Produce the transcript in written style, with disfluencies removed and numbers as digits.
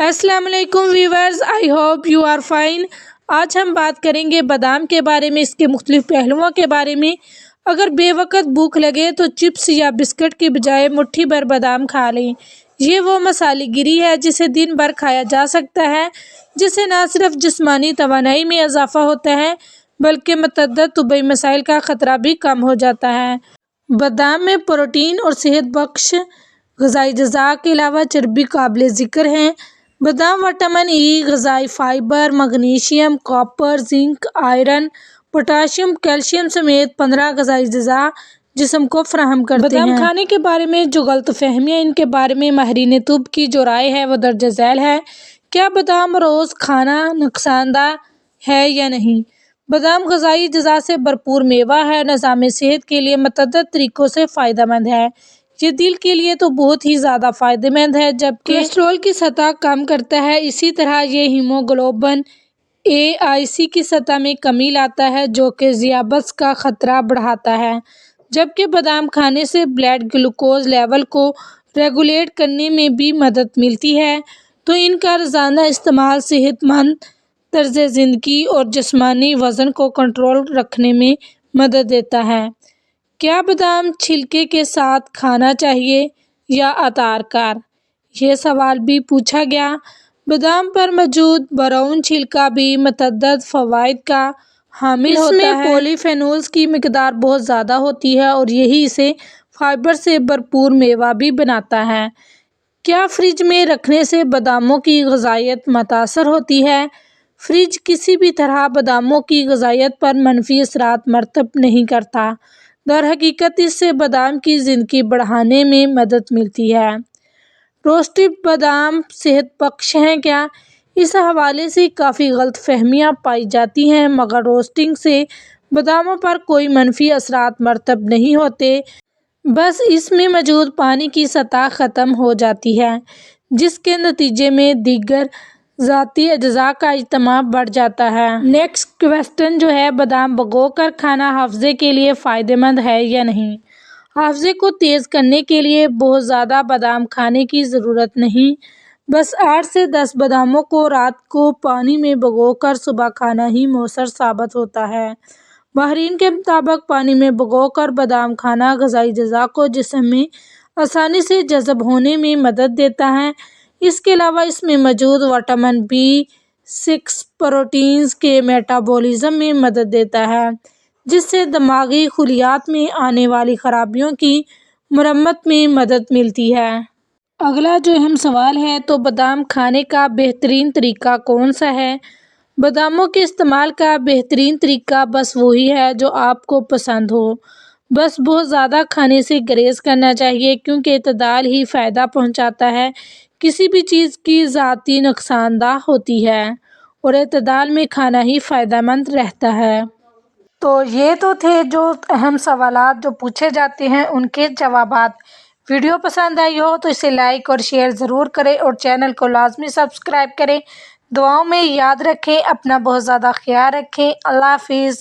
अस्सलाम वालेकुम viewers, I hope you are fine. आज हम बात करेंगे बादाम के बारे में, इसके मुख्तलिफ पहलुओं के बारे में। अगर बेवकत भूख लगे तो चिप्स या बिस्किट की बजाय मुट्ठी भर बादाम खा लें। ये वो मसाले गिरी है जिसे दिन भर खाया जा सकता है, जिससे न सिर्फ जिस्मानी तवानाई में इजाफा होता है बल्कि मतअद्दद तबी मसाइल का ख़तरा भी कम हो जाता है। बादाम में प्रोटीन और सेहत बख्श ग़िज़ाई अज़्ज़ा के अलावा चर्बी काबिल ज़िक्र हैं। बादाम विटामिन ई, ग़िज़ाई fibre, magnesium, copper, zinc, iron, potassium, calcium समेत 15 ग़िज़ाई अज़्ज़ा जिस्म को फराहम करते हैं। बादाम खाने के बारे में जो गलतफहमियाँ, इनके बारे में माहिरीन तुब की जो राय है वो दर्ज झैल है। क्या बादाम रोज़ खाना नुकसानदा है या नहीं? बादाम ग़िज़ाई अज़्ज़ा से भरपूर मेवा है, निज़ाम सेहत के लिए मतअद्दद तरीक़ों से फ़ायदेमंद है। ये दिल के लिए तो बहुत ही ज़्यादा फ़ायदेमंद है, जबकि कोलेस्ट्रॉल की सतह कम करता है। इसी तरह ये हीमोग्लोबिन A1C की सतह में कमी लाता है, जो कि ज़ियाबत का ख़तरा बढ़ाता है। जबकि बादाम खाने से ब्लड ग्लूकोज लेवल को रेगुलेट करने में भी मदद मिलती है। तो इनका रोज़ाना इस्तेमाल सेहतमंद तर्ज़ ज़िंदगी और जिस्मानी वज़न को कंट्रोल रखने में मदद देता है। क्या बादाम छिलके के साथ खाना चाहिए या अतारकार? ये सवाल भी पूछा गया। बादाम पर मौजूद ब्राउन छिलका भी मतअद्दद फ़वाइद का हामिल होता है। इसमें पॉलीफेनोल्स की मिकदार बहुत ज़्यादा होती है और यही इसे फाइबर से भरपूर मेवा भी बनाता है। क्या फ्रिज में रखने से बादामों की ग़िज़ाइयत मुतासर होती है? फ्रिज किसी भी तरह बादामों की ग़िज़ाइयत पर मनफी असरात मरतब नहीं करता। दरहकीकत इससे बादाम की ज़िंदगी बढ़ाने में मदद मिलती है। रोस्टेड बादाम सेहत बख्श हैं क्या? इस हवाले से काफ़ी गलतफहमियाँ पाई जाती हैं, मगर रोस्टिंग से बादामों पर कोई मनफी असरात मरतब नहीं होते, बस इसमें मौजूद पानी की सतह ख़त्म हो जाती है, जिसके नतीजे में दीगर ज़ाती अज्जा का इज्तिमा बढ़ जाता है। नेक्स्ट क्वेश्चन जो है, बादाम भिगो कर खाना हाफ़्ज़े के लिए फ़ायदेमंद है या नहीं? हाफ़्ज़े को तेज़ करने के लिए बहुत ज़्यादा बादाम खाने की ज़रूरत नहीं, बस 8 से 10 बादामों को रात को पानी में भिगोकर सुबह खाना ही मौसर साबित होता है। माहिरीन के मुताबिक पानी में भिगोकर बादाम खाना ग़िज़ाई अज़्ज़ा को जिस्म में आसानी से जज़ब होने में मदद देता है। इसके अलावा इसमें मौजूद विटामिन B6 प्रोटीन्स के मेटाबॉलिज़्म में मदद देता है, जिससे दिमागी खुलियात में आने वाली ख़राबियों की मरम्मत में मदद मिलती है। अगला जो अहम सवाल है, तो बादाम खाने का बेहतरीन तरीका कौन सा है? बादामों के इस्तेमाल का बेहतरीन तरीका बस वही है जो आपको पसंद हो। बस बहुत ज़्यादा खाने से गुरेज़ करना चाहिए, क्योंकि इतदाल ही फ़ायदा पहुँचाता है। किसी भी चीज़ की ज़ाती नुकसानदा होती है और इतदाल में खाना ही फ़ायदेमंद रहता है। तो ये तो थे जो अहम सवालात जो पूछे जाते हैं, उनके जवाबात। वीडियो पसंद आई हो तो इसे लाइक और शेयर ज़रूर करें और चैनल को लाजमी सब्सक्राइब करें। दुआओं में याद रखें, अपना बहुत ज़्यादा ख्याल रखें। अल्लाह हाफ़िज़।